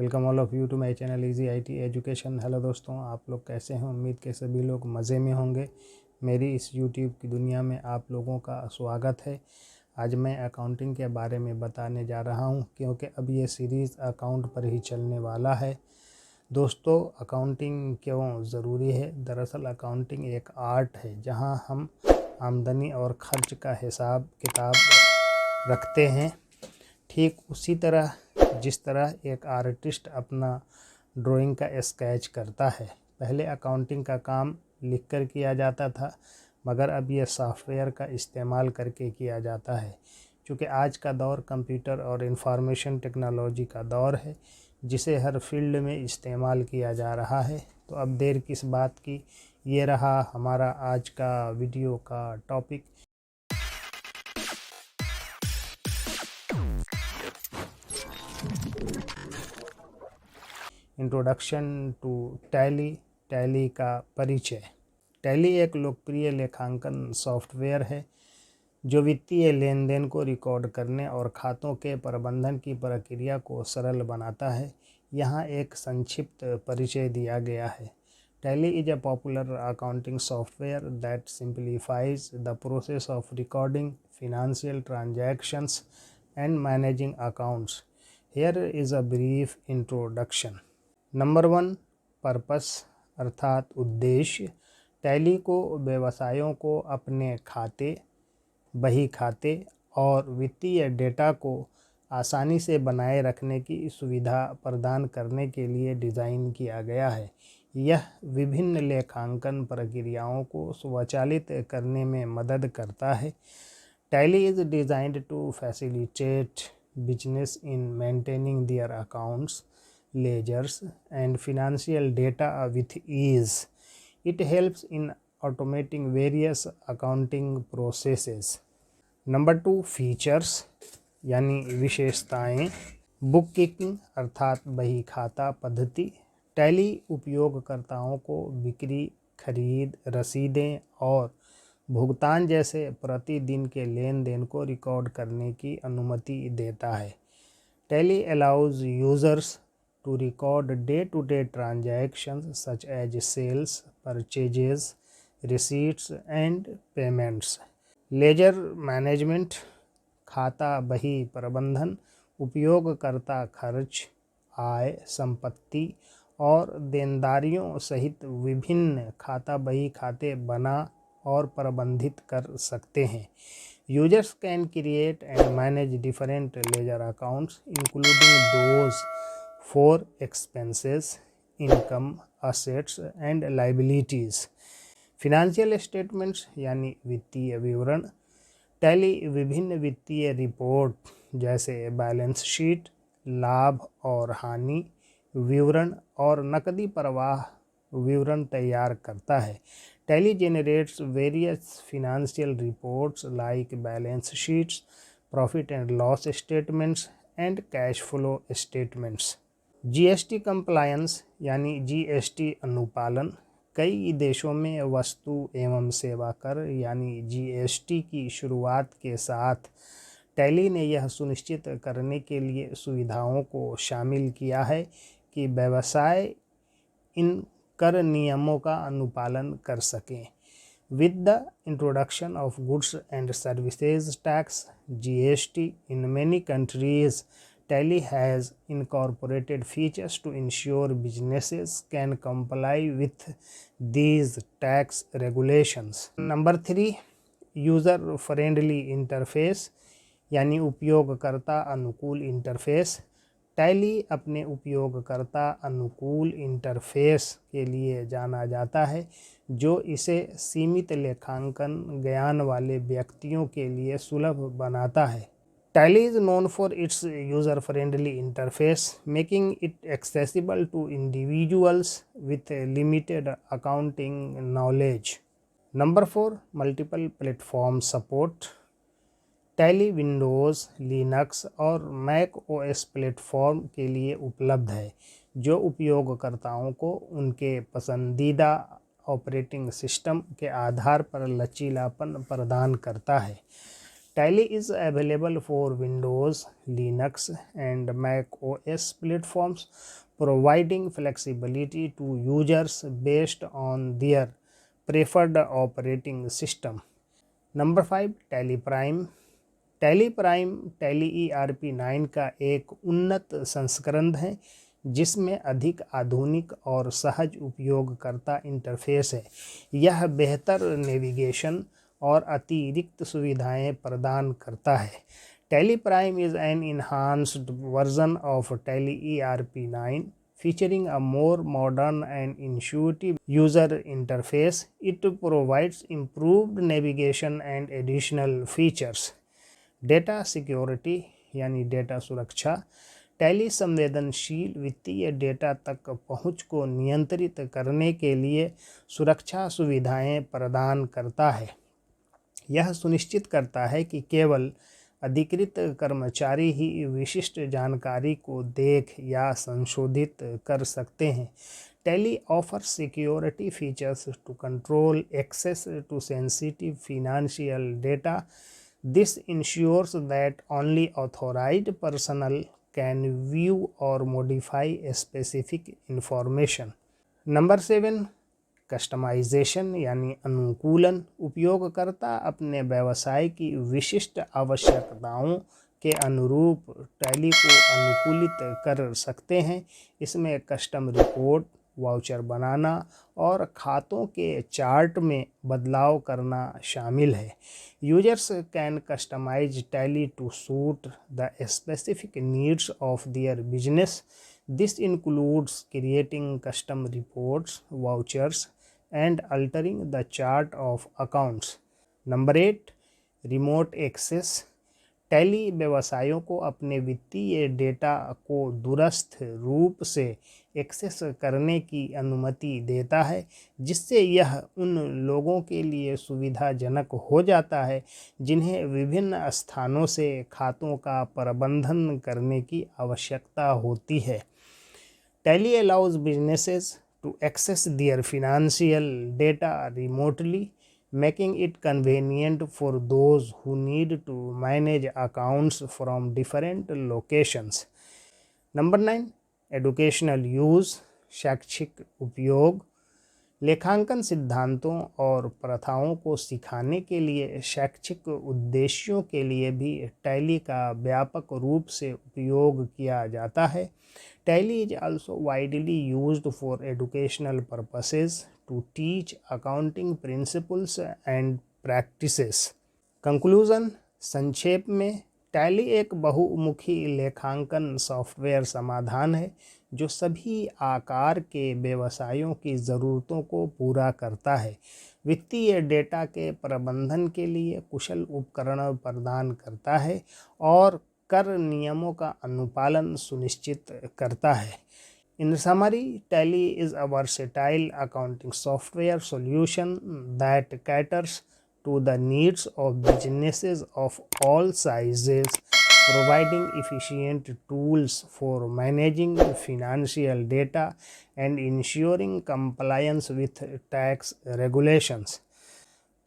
Welcome all of you to my channel easy IT education. Hello दोस्तों, आप लोग कैसे हैं? उम्मीद के सभी लोग मज़े में होंगे। मेरी इस यूट्यूब की दुनिया में आप लोगों का स्वागत है। आज मैं अकाउंटिंग के बारे में बताने जा रहा हूं, क्योंकि अब ये सीरीज़ अकाउंट पर ही चलने वाला है। दोस्तों, अकाउंटिंग क्यों ज़रूरी है? दरअसल अकाउंटिंग एक आर्ट है जहां हम आमदनी और खर्च का हिसाब किताब रखते हैं। ठीक उसी तरह जिस तरह एक आर्टिस्ट अपना ड्राइंग का स्केच करता है। पहले अकाउंटिंग का काम लिखकर किया जाता था, मगर अब यह सॉफ्टवेयर का इस्तेमाल करके किया जाता है। क्योंकि आज का दौर कंप्यूटर और इंफॉर्मेशन टेक्नोलॉजी का दौर है, जिसे हर फील्ड में इस्तेमाल किया जा रहा है। तो अब देर किस बात की, ये रहा हमारा आज का वीडियो का topic. Introduction to Tally. Tally का परिचय। टैली एक लोकप्रिय लेखांकन सॉफ्टवेयर है जो वित्तीय लेन देन को रिकॉर्ड करने और खातों के प्रबंधन की प्रक्रिया को सरल बनाता है। यहाँ एक संक्षिप्त परिचय दिया गया है। Tally is a popular accounting software that simplifies the process of recording financial transactions and managing accounts. Here is a brief introduction. Number 1, purpose अर्थात उद्देश्य। टैली को व्यवसायों को अपने खाते, बही खाते और वित्तीय डेटा को आसानी से बनाए रखने की सुविधा प्रदान करने के लिए डिज़ाइन किया गया है। यह विभिन्न लेखांकन प्रक्रियाओं को स्वचालित करने में मदद करता है। Tally is designed to facilitate business in maintaining their accounts, ledgers and financial data with ease. It helps in automating various accounting processes. Number 2, features यानी विशेषताएं। बुक कीपिंग अर्थात बही खाता पद्धति। टैली उपयोगकर्ताओं को बिक्री, खरीद, रसीदें और भुगतान जैसे प्रतिदिन के लेन देन को रिकॉर्ड करने की अनुमति देता है। Tally allows users to record day-to-day transactions such as sales, purchases, receipts and payments. Ledger management, खाता बही प्रबंधन, उपयोगकर्ता खर्च, आय, संपत्ति और देनदारियों सहित विभिन्न खाता बही खाते बना और प्रबंधित कर सकते हैं। Users can create and manage different ledger accounts, including those for expenses, income, assets and liabilities. Financial statements यानी वित्तीय विवरण। टैली विभिन्न वित्तीय रिपोर्ट जैसे बैलेंस शीट, लाभ और हानि विवरण और नकदी प्रवाह विवरण तैयार करता है। Tally generates various financial reports like balance sheets, profit and loss statements and cash flow statements. GST compliance यानी जीएसटी अनुपालन। कई देशों में वस्तु एवं सेवा कर यानी जीएसटी की शुरुआत के साथ टैली ने यह सुनिश्चित करने के लिए सुविधाओं को शामिल किया है कि व्यवसाय इन कर नियमों का अनुपालन कर सकें। With the introduction of Goods and Services Tax (GST) in many countries, Tally has incorporated features to ensure businesses can comply with these tax regulations. Number 3, user-friendly interface यानी उपयोगकर्ता अनुकूल इंटरफेस। टैली अपने उपयोगकर्ता अनुकूल इंटरफेस के लिए जाना जाता है, जो इसे सीमित लेखांकन ज्ञान वाले व्यक्तियों के लिए सुलभ बनाता है। Tally is known for its user friendly interface, making it accessible to individuals with limited accounting knowledge. Number 4, multiple platform support. Tally Windows, Linux और मैक ओएस प्लेटफॉर्म के लिए उपलब्ध है, जो उपयोगकर्ताओं को उनके पसंदीदा ऑपरेटिंग सिस्टम के आधार पर लचीलापन प्रदान करता है। Tally is available for Windows, Linux, and Mac OS platforms, providing flexibility to users based on their preferred operating system. Number 5 tally prime. Tally prime tally ERP9 का एक उन्नत संस्करण है जिसमें अधिक आधुनिक और सहज उपयोगकर्ता इंटरफेस है। यह बेहतर नेविगेशन और अतिरिक्त सुविधाएं प्रदान करता है। Tally prime is an enhanced version of tally ERP9 featuring a more modern and intuitive user interface. It provides improved navigation and additional features. Data security यानी डेटा सुरक्षा। टैली संवेदनशील वित्तीय डेटा तक पहुंच को नियंत्रित करने के लिए सुरक्षा सुविधाएं प्रदान करता है। यह सुनिश्चित करता है कि केवल अधिकृत कर्मचारी ही विशिष्ट जानकारी को देख या संशोधित कर सकते हैं। Tally offer security features to control access to sensitive financial data. This ensures that only authorized personnel can view or modify specific information. Number 7 customization यानी अनुकूलन। उपयोगकर्ता अपने व्यवसाय की विशिष्ट आवश्यकताओं के अनुरूप टैली को अनुकूलित कर सकते हैं। इसमें कस्टम रिपोर्ट, वाउचर बनाना और खातों के चार्ट में बदलाव करना शामिल है। Users can customise Tally to suit the specific needs of their business. This includes creating custom reports, vouchers, and altering the chart of accounts. Number 8 remote access. Tally व्यवसायों को अपने वित्तीय डेटा को दूरस्थ रूप से एक्सेस करने की अनुमति देता है, जिससे यह उन लोगों के लिए सुविधाजनक हो जाता है जिन्हें विभिन्न स्थानों से खातों का प्रबंधन करने की आवश्यकता होती है। Tally allows businesses to access their financial data remotely, making it convenient for those who need to manage accounts from different locations. Number 9 educational use शैक्षिक उपयोग। लेखांकन सिद्धांतों और प्रथाओं को सिखाने के लिए शैक्षिक उद्देश्यों के लिए भी टैली का व्यापक रूप से उपयोग किया जाता है। Tally is also widely used for educational purposes to teach accounting principles and practices. Conclusion संक्षेप में, टैली एक बहुमुखी लेखांकन सॉफ्टवेयर समाधान है जो सभी आकार के व्यवसायों की ज़रूरतों को पूरा करता है। वित्तीय डेटा के प्रबंधन के लिए कुशल उपकरण प्रदान करता है और कर नियमों का अनुपालन सुनिश्चित करता है। In summary, Tally is a versatile accounting software solution that caters to the needs of businesses of all sizes, providing efficient tools for managing financial data and ensuring compliance with tax regulations.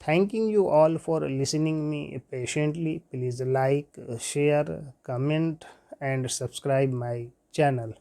Thanking you all for listening me patiently. Please like, share, comment and subscribe my channel.